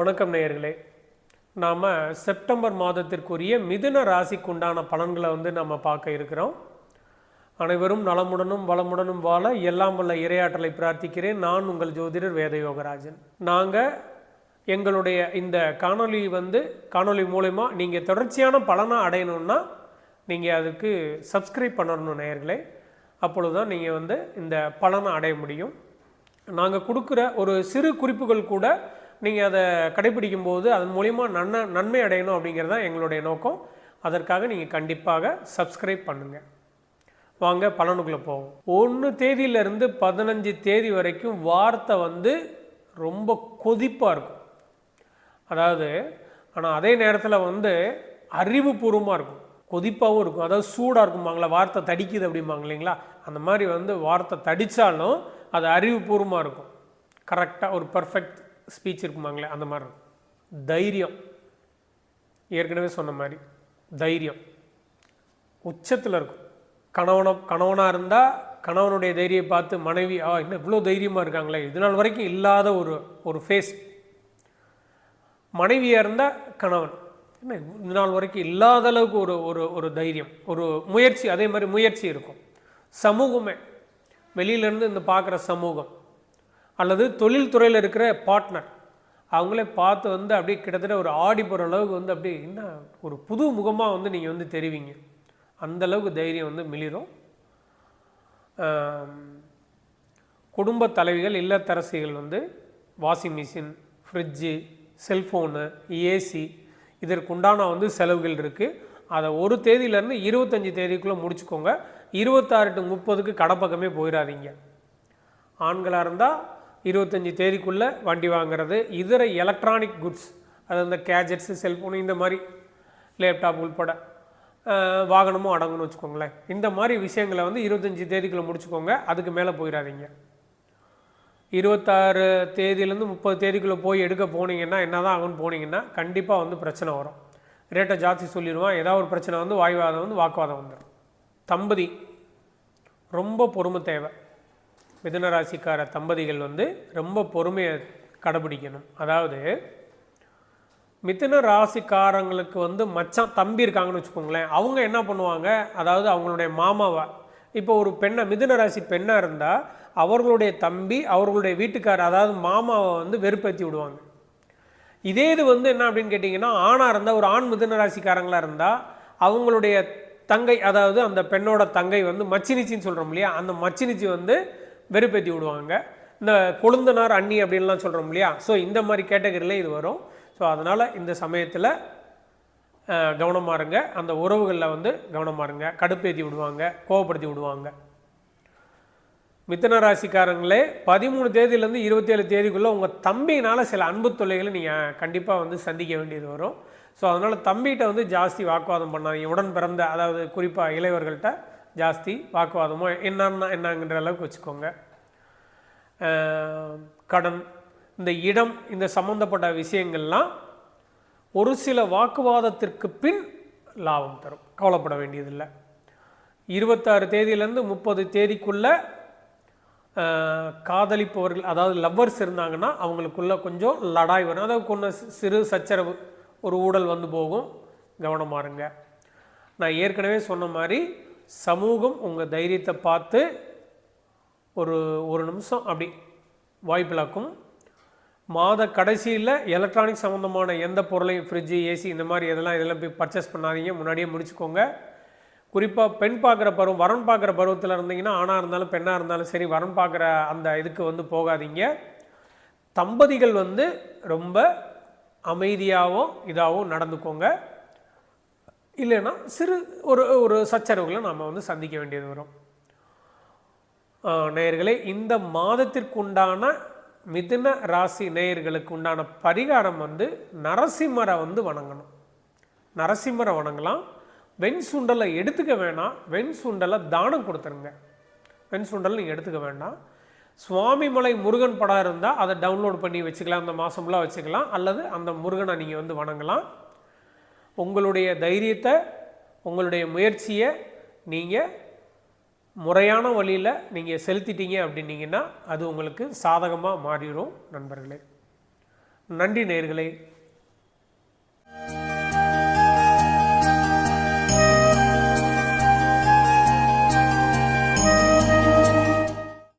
வணக்கம் நேயர்களே. நாம் செப்டம்பர் மாதத்திற்குரிய மிதுன ராசிக்குண்டான பலன்களை நம்ம பார்க்க இருக்கிறோம். அனைவரும் நலமுடனும் வளமுடனும் வாழ எல்லாம் வல்ல இறையாற்றலை பிரார்த்திக்கிறேன். நான் உங்கள் ஜோதிடர் வேதயோகராஜன். நாங்கள் எங்களுடைய இந்த காணொளி மூலமா நீங்கள் தொடர்ச்சியான பலனை அடையணும்னா நீங்கள் அதுக்கு சப்ஸ்கிரைப் பண்ணணும் நேயர்களே. அப்பொழுது தான் நீங்கள் இந்த பலனை அடைய முடியும். நாங்கள் கொடுக்குற ஒரு சிறு குறிப்புகள் கூட நீங்கள் அதை கடைபிடிக்கும் போது அதன் மூலிமா நன்மை அடையணும் அப்படிங்கிறது தான் எங்களுடைய நோக்கம். அதற்காக நீங்கள் கண்டிப்பாக சப்ஸ்கிரைப் பண்ணுங்கள். வாங்க பலனுக்குள்ளே போவோம். 1 தேதியிலிருந்து 15 தேதி வரைக்கும் வார்த்தை ரொம்ப கொதிப்பாக இருக்கும். அதாவது ஆனால் அதே நேரத்தில் அறிவுபூர்வமாக இருக்கும், கொதிப்பாகவும் இருக்கும். அதாவது சூடாக இருக்குமாங்களா, வார்த்தை தடிக்குது அப்படிம்பாங்க இல்லைங்களா, அந்த மாதிரி வார்த்தை தடித்தாலும் அது அறிவுபூர்வமாக இருக்கும். கரெக்டாக ஒரு பர்ஃபெக்ட் ஸ்பீச் இருக்குமாங்களே, அந்த மாதிரி இருக்கும். தைரியம், ஏற்கனவே சொன்ன மாதிரி தைரியம் உச்சத்தில் இருக்கும். கணவனாக இருந்தால் கணவனுடைய தைரியம் பார்த்து மனைவி இன்னும் இவ்வளோ தைரியமாக இருக்காங்களே, இது நாள் வரைக்கும் இல்லாத ஒரு ஃபேஸ். மனைவியாக இருந்தால் கணவன் என்ன இது நாள் வரைக்கும் இல்லாத அளவுக்கு ஒரு தைரியம், ஒரு முயற்சி, அதே மாதிரி முயற்சி இருக்கும். சமூகமே, வெளியிலேருந்து இந்த பார்க்குற சமூகம் அல்லது தொழில்துறையில் இருக்கிற பார்ட்னர், அவங்களே பார்த்து அப்படியே கிட்டத்தட்ட ஒரு ஆடி போகிற அளவுக்கு அப்படியே என்ன ஒரு புது முகமாக நீங்கள் தெரிவிங்க. அந்தளவுக்கு தைரியம் மிளிரும். குடும்ப தலைவிகள், இல்லத்தரசிகள் washing machine, fridge, cellphone, AC இதற்குண்டான செலவுகள் இருக்குது. அதை 1 தேதியிலேருந்து 25 தேதிக்குள்ளே முடிச்சுக்கோங்க. 26 to 30க்கு கடைப்பக்கமே போயிடாதீங்க. ஆண்களாக இருந்தால் 25 தேதிக்குள்ளே வண்டி வாங்கிறது. இதர எலக்ட்ரானிக் குட்ஸ், அது அந்த கேஜெட்ஸு, செல்ஃபோனு, இந்த மாதிரி லேப்டாப் உள்பட வாகனமும் அடங்குன்னு வச்சுக்கோங்களேன். இந்த மாதிரி விஷயங்களை 25 தேதிக்குள்ளே முடிச்சுக்கோங்க. அதுக்கு மேலே போயிடாதீங்க. 26 தேதியிலேருந்து 30 தேதிக்குள்ளே போய் எடுக்க போனீங்கன்னா என்ன தான் ஆகும்னு போனீங்கன்னா கண்டிப்பாக பிரச்சனை வரும். ரேட்டை ஜாஸ்தி சொல்லிடுவான், ஏதாவது ஒரு பிரச்சனை வாய்வாதம் வாக்குவாதம் வந்துடும். தம்பதி ரொம்ப பொறுமை தேவை. மிதுன ராசிக்கார தம்பதிகள் ரொம்ப பொறுமையை கடைபிடிக்கணும். அதாவது மிதுன ராசிக்காரங்களுக்கு மச்சான் தம்பி இருக்காங்கன்னு வச்சுக்கோங்களேன். அவங்க என்ன பண்ணுவாங்க, அதாவது அவங்களுடைய மாமாவை, இப்போ ஒரு பெண்ணை, மிதுன ராசி பெண்ணாக இருந்தால் அவர்களுடைய தம்பி, அவர்களுடைய வீட்டுக்காரர், அதாவது மாமாவை வெறுப்பேற்றி விடுவாங்க. இதே இது என்ன அப்படின்னு கேட்டிங்கன்னா, ஆணாக இருந்தால், ஒரு ஆண் மிதுன ராசிக்காரங்களாக இருந்தால் அவங்களுடைய தங்கை, அதாவது அந்த பெண்ணோட தங்கை மச்சினிச்சின்னு சொல்கிறோம் இல்லையா, அந்த மச்சினிச்சி வெறுப்பேற்றி விடுவாங்க. இந்த கொழுந்தனார், அண்ணி அப்படின்லாம் சொல்கிறோம் இல்லையா. ஸோ இந்த மாதிரி கேட்டகரியில் இது வரும். ஸோ அதனால் இந்த சமயத்தில் கவனமாக இருங்க. அந்த உறவுகளில் கவனமாக இருங்க. கடுப்பேற்றி விடுவாங்க, கோவப்படுத்தி விடுவாங்க. மிதுன ராசிக்காரங்களே, 13 தேதியிலேருந்து 27 தேதிக்குள்ளே உங்கள் தம்பியினால் சில அன்பு தொல்லைகளை நீங்கள் கண்டிப்பாக சந்திக்க வேண்டியது வரும். ஸோ அதனால் தம்பிகிட்ட ஜாஸ்தி வாக்குவாதம் பண்ணாதீங்க. உடன் பிறந்த, அதாவது குறிப்பாக இளையவர்கள்ட்ட ஜாஸ்தி வாக்குவாதமோ என்னங்கிற அளவுக்கு வச்சுக்கோங்க. கடன், இந்த இடம், இந்த சம்மந்தப்பட்ட விஷயங்கள்லாம் ஒரு சில வாக்குவாதத்திற்கு பின் லாபம் தரும். கவலைப்பட வேண்டியதில்லை. 26 தேதியிலேருந்து 30 தேதிக்குள்ளே காதலிப்பவர்கள், அதாவது லவ்வர்ஸ் இருந்தாங்கன்னா அவங்களுக்குள்ள கொஞ்சம் லடாய் வரும். அதாவது கொஞ்சம் சிறு சச்சரவு, ஒரு ஊடல் போகும். கவனமாக இருங்க. நான் ஏற்கனவே சொன்ன மாதிரி சமூகம் உங்கள் தைரியத்தை பார்த்து ஒரு நிமிஷம் அப்படி வாய்ப்பிழக்கும். மாத கடைசியில் எலக்ட்ரானிக் சம்மந்தமான எந்த பொருளையும், ஃப்ரிட்ஜு, ஏசி, இந்த மாதிரி இதெல்லாம் போய் பர்ச்சேஸ் பண்ணாதீங்க. முன்னாடியே முடிச்சுக்கோங்க. குறிப்பாக பெண் பார்க்குற பருவம், வரன் பார்க்குற பருவத்தில் இருந்தீங்கன்னா, ஆணாக இருந்தாலும் பெண்ணாக இருந்தாலும் சரி, வரன் பார்க்குற அந்த இதுக்கு போகாதீங்க. தம்பதிகள் ரொம்ப அமைதியாகவும் இதாகவும் நடந்துக்கோங்க. இல்லைன்னா சிறு ஒரு சச்சரவுகளை நாம் சந்திக்க வேண்டியது வரும். நேயர்களே, இந்த மாதத்திற்குண்டான மிதுன ராசி நேயர்களுக்கு உண்டான பரிகாரம் நரசிம்மரை வணங்கணும். நரசிம்மரை வணங்கலாம். வெண் சுண்டலை எடுத்துக்க வேணாம். வெண் சுண்டலை தானம் கொடுத்துருங்க. வெண் சுண்டல் நீங்கள் எடுத்துக்க வேண்டாம். சுவாமிமலை முருகன் படம் இருந்தால் அதை டவுன்லோட் பண்ணி வச்சுக்கலாம். அந்த மாதம்லாம் வச்சுக்கலாம். அல்லது அந்த முருகனை நீங்கள் வணங்கலாம். உங்களுடைய தைரியத்தை, உங்களுடைய முயற்சியை நீங்கள் முறையான வழியில் நீங்கள் செலுத்திட்டீங்க அப்படின்னீங்கன்னா அது உங்களுக்கு சாதகமாக மாறிடும் நண்பர்களே. நன்றி நேயர்களே.